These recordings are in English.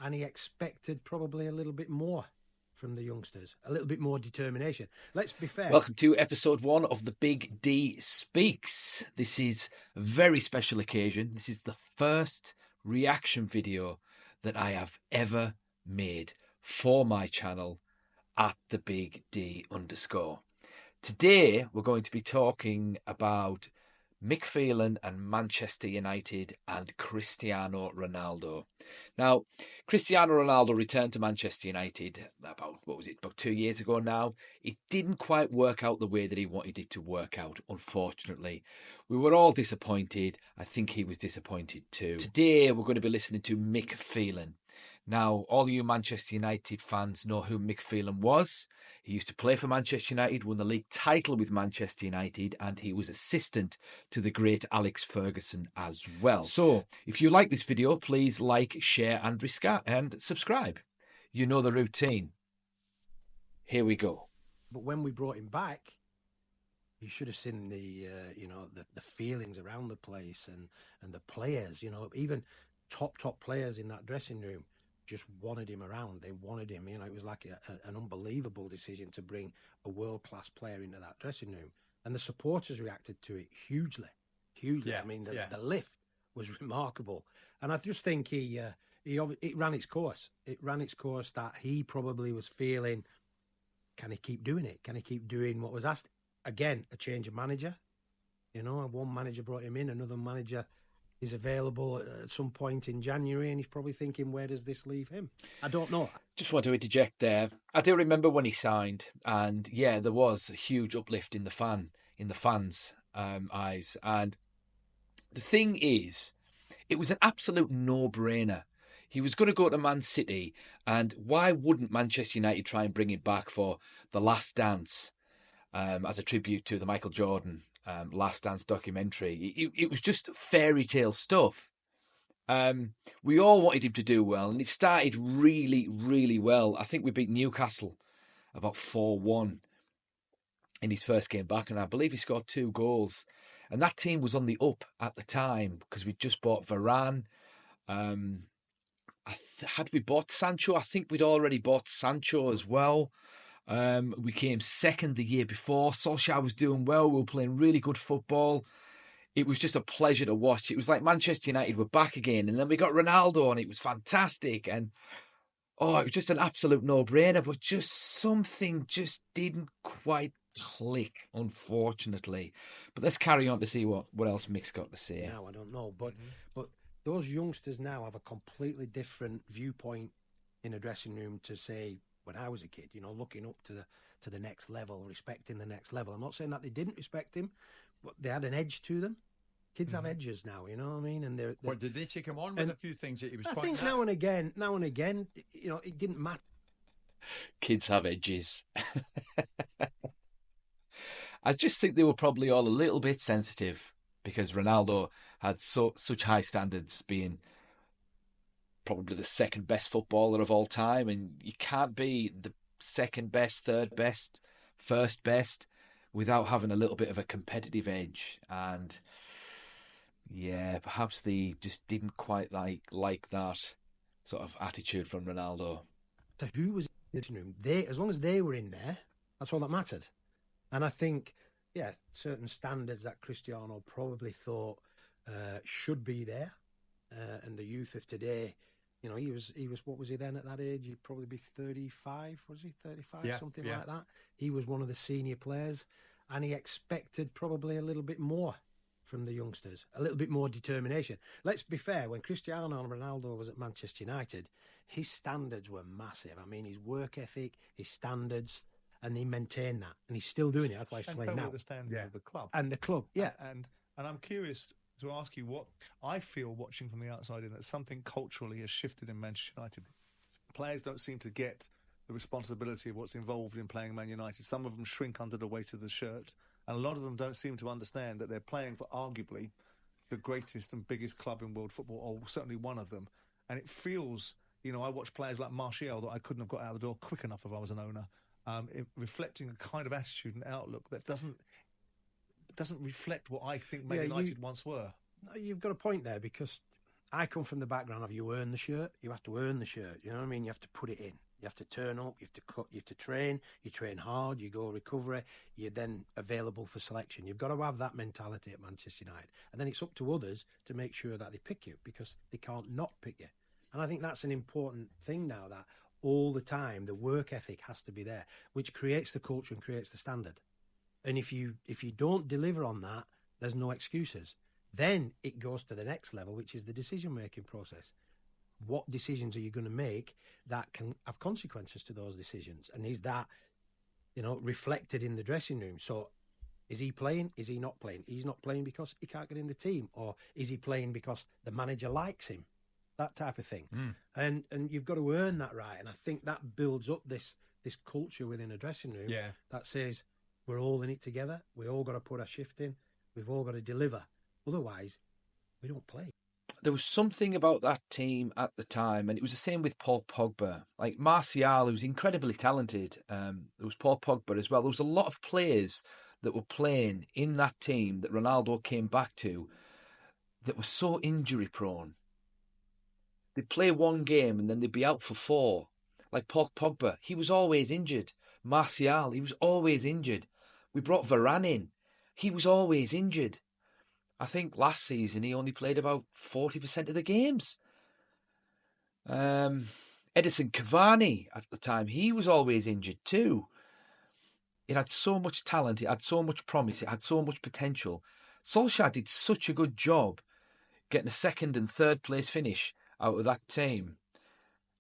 and he expected probably a little bit more from the youngsters, a little bit more determination. Let's be fair. Welcome to episode 1 of The Big D Speaks. This is a very special occasion. This is the first reaction video that I have ever made for my channel at The Big D _. Today, we're going to be talking about Mick Phelan and Manchester United and Cristiano Ronaldo. Now, Cristiano Ronaldo returned to Manchester United about 2 years ago now. It didn't quite work out the way that he wanted it to work out, unfortunately. We were all disappointed. I think he was disappointed too. Today, we're going to be listening to Mick Phelan. Now, all you Manchester United fans know who Mick Phelan was. He used to play for Manchester United, won the league title with Manchester United, and he was assistant to the great Alex Ferguson as well. So, if you like this video, please like, share and subscribe. You know the routine. Here we go. But when we brought him back, you should have seen the feelings around the place and the players, even top players in that dressing room just wanted him around. They wanted him. It was like an unbelievable decision to bring a world-class player into that dressing room. And the supporters reacted to it hugely. Yeah. I mean, the lift was remarkable. And I just think it ran its course. It ran its course that he probably was feeling, can he keep doing it? Can he keep doing what was asked? Again, a change of manager. One manager brought him in, another manager is available at some point in January, and he's probably thinking, where does this leave him? I don't know. Just want to interject there. I do remember when he signed, and yeah, there was a huge uplift in the fans' eyes. And the thing is, it was an absolute no-brainer. He was going to go to Man City, and why wouldn't Manchester United try and bring him back for The Last Dance as a tribute to the Michael Jordan Last Dance documentary? It was just fairy tale stuff. We all wanted him to do well, and it started really, really well. I think we beat Newcastle about 4-1 in his first game back, and I believe he scored 2 goals. And that team was on the up at the time because we'd just bought Varane. Had we bought Sancho? I think we'd already bought Sancho as well. We came second the year before. Solskjaer was doing well. We were playing really good football. It was just a pleasure to watch. It was like Manchester United were back again. And then we got Ronaldo, and it was fantastic. And, it was just an absolute no-brainer. But just something just didn't quite click, unfortunately. But let's carry on to see what else Mick's got to say. Now, I don't know. But those youngsters now have a completely different viewpoint in a dressing room to, say, when I was a kid, looking up to the next level, respecting the next level. I'm not saying that they didn't respect him, but they had an edge to them. Kids have edges now, you know what I mean? And they're what, did they take him on with a few things that he was I think now and again, it didn't matter. Kids have edges. I just think they were probably all a little bit sensitive because Ronaldo had such high standards, being probably the second best footballer of all time, and you can't be the second best, third best, first best without having a little bit of a competitive edge. And yeah, perhaps they just didn't quite like that sort of attitude from Ronaldo. So who was in the room? As long as they were in there, that's all that mattered. And I think, certain standards that Cristiano probably thought should be there, and the youth of today. He was. What was he then at that age? He'd probably be 35. Was he 35? Yeah, something like that. He was one of the senior players, and he expected probably a little bit more from the youngsters, a little bit more determination. Let's be fair. When Cristiano Ronaldo was at Manchester United, his standards were massive. I mean, his work ethic, his standards, and he maintained that, and he's still doing it. That's why he's playing now. The standard of the club and the club, and I'm curious to ask you what I feel watching from the outside, in that something culturally has shifted in Manchester United. Players don't seem to get the responsibility of what's involved in playing Man United. Some of them shrink under the weight of the shirt, and a lot of them don't seem to understand that they're playing for arguably the greatest and biggest club in world football, or certainly one of them. And it feels, I watch players like Martial that I couldn't have got out the door quick enough if I was an owner, reflecting a kind of attitude and outlook that doesn't reflect what I think Man United once were. You've got a point there, because I come from the background of you earn the shirt. You have to earn the shirt. You know what I mean? You have to put it in. You have to turn up. You have to cut. You have to train. You train hard. You go recovery. You're then available for selection. You've got to have that mentality at Manchester United. And then it's up to others to make sure that they pick you, because they can't not pick you. And I think that's an important thing now, that all the time the work ethic has to be there, which creates the culture and creates the standard. And if you don't deliver on that, there's no excuses. Then it goes to the next level, which is the decision-making process. What decisions are you going to make that can have consequences to those decisions? And is that, reflected in the dressing room? So is he playing? Is he not playing? He's not playing because he can't get in the team. Or is he playing because the manager likes him? That type of thing. And you've got to earn that right. And I think that builds up this culture within a dressing room that says we're all in it together. We all got to put our shift in. We've all got to deliver. Otherwise, we don't play. There was something about that team at the time, and it was the same with Paul Pogba. Like Martial, who was incredibly talented. There was Paul Pogba as well. There was a lot of players that were playing in that team that Ronaldo came back to that were so injury prone. They'd play one game and then they'd be out for 4. Like Paul Pogba, he was always injured. Martial, he was always injured. We brought Varane in. He was always injured. I think last season he only played about 40% of the games. Edison Cavani at the time, he was always injured too. It had so much talent, it had so much promise, it had so much potential. Solskjaer did such a good job getting a 2nd and 3rd place finish out of that team.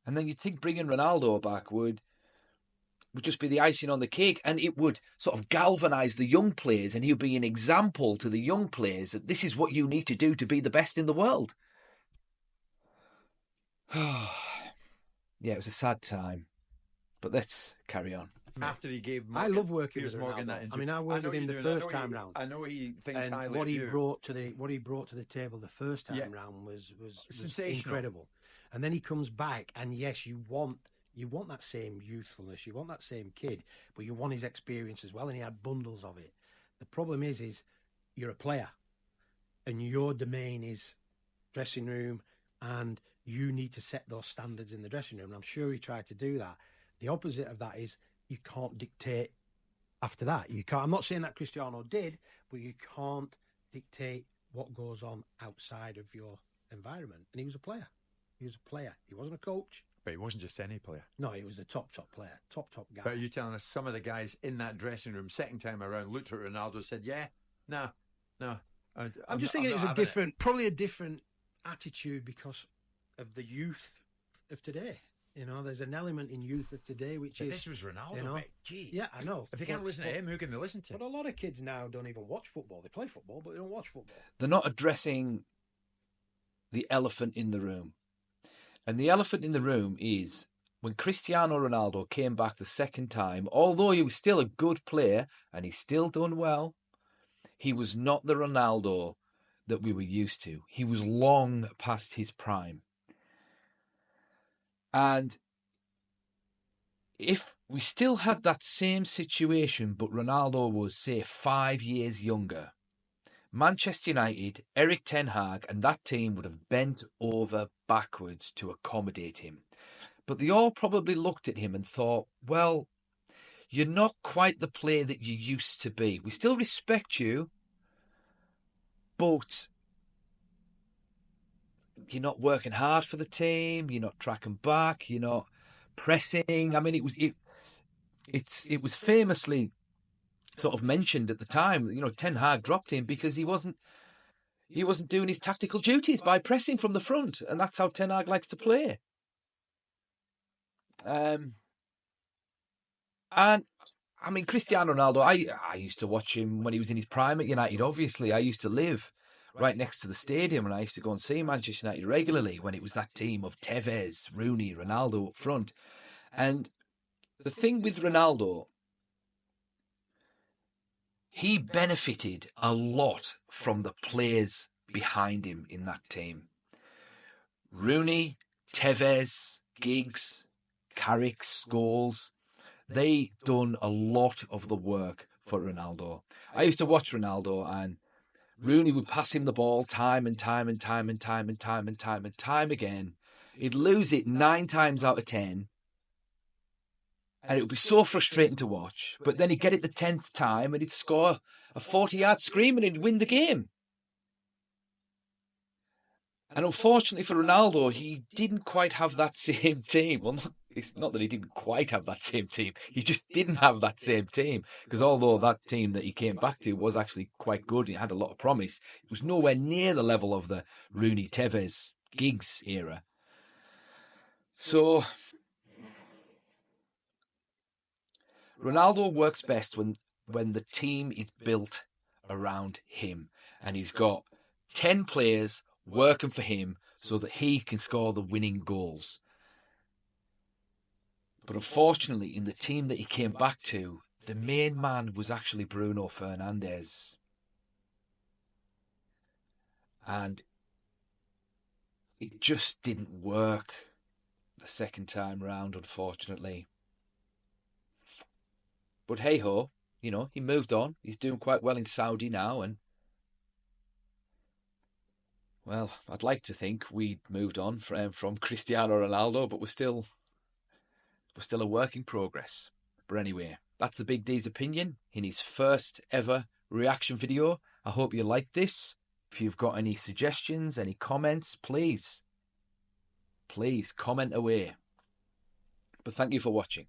And then you'd think bringing Ronaldo back would just be the icing on the cake, and it would sort of galvanise the young players, and he would be an example to the young players that this is what you need to do to be the best in the world. Yeah, it was a sad time, but let's carry on. After he gave I love working Piers with Morgan Ronaldo. that I injury. mean, I worked with him the first time round. I know he thinks and highly what of he you. brought to the table the first time round was Sensational. incredible. And then he comes back, and yes, you want that same youthfulness, you want that same kid, but you want his experience as well, and he had bundles of it. The problem is you're a player, and your domain is dressing room, and you need to set those standards in the dressing room. And I'm sure he tried to do that. The opposite of that is you can't dictate after that. You can't. I'm not saying that Cristiano did, but you can't dictate what goes on outside of your environment. And he was a player. He was a player. He wasn't a coach. But he wasn't just any player. No, he was a top player. Top guy. But are you telling us some of the guys in that dressing room, second time around, looked at Ronaldo and said, no. I'm just thinking it was probably a different attitude because of the youth of today. There's an element in youth of today which but is... This was Ronaldo, mate. Jeez. Yeah, I know. If they can't listen to him, who can they listen to? But a lot of kids now don't even watch football. They play football, but they don't watch football. They're not addressing the elephant in the room. And the elephant in the room is when Cristiano Ronaldo came back the second time, although he was still a good player and he's still done well, he was not the Ronaldo that we were used to. He was long past his prime. And if we still had that same situation, but Ronaldo was, say, 5 years younger, Manchester United, Eric Ten Hag and that team would have bent over backwards to accommodate him. But they all probably looked at him and thought, well, you're not quite the player that you used to be. We still respect you, but you're not working hard for the team, you're not tracking back, you're not pressing. I mean, it was famously sort of mentioned at the time, Ten Hag dropped him because he wasn't doing his tactical duties by pressing from the front, and that's how Ten Hag likes to play. And I mean, Cristiano Ronaldo, I used to watch him when he was in his prime at United. Obviously, I used to live right next to the stadium, and I used to go and see Manchester United regularly when it was that team of Tevez, Rooney, Ronaldo up front. And the thing with Ronaldo, he benefited a lot from the players behind him in that team. Rooney, Tevez, Giggs, Carrick, Scholes, they done a lot of the work for Ronaldo. I used to watch Ronaldo, and Rooney would pass him the ball time and time again. He'd lose it 9 times out of 10. And it would be so frustrating to watch. But then he'd get it the 10th time and he'd score a 40-yard screamer and he'd win the game. And unfortunately for Ronaldo, he didn't quite have that same team. Well, it's not that he didn't quite have that same team. He just didn't have that same team. Because although that team that he came back to was actually quite good, and it had a lot of promise, it was nowhere near the level of the Rooney, Tevez, Giggs era. So Ronaldo works best when the team is built around him and he's got 10 players working for him so that he can score the winning goals. But unfortunately, in the team that he came back to, the main man was actually Bruno Fernandes. And it just didn't work the second time round, unfortunately. But hey-ho, he moved on. He's doing quite well in Saudi now. And, well, I'd like to think we'd moved on from Cristiano Ronaldo, but we're still a work in progress. But anyway, that's the Big D's opinion in his first ever reaction video. I hope you liked this. If you've got any suggestions, any comments, please comment away. But thank you for watching.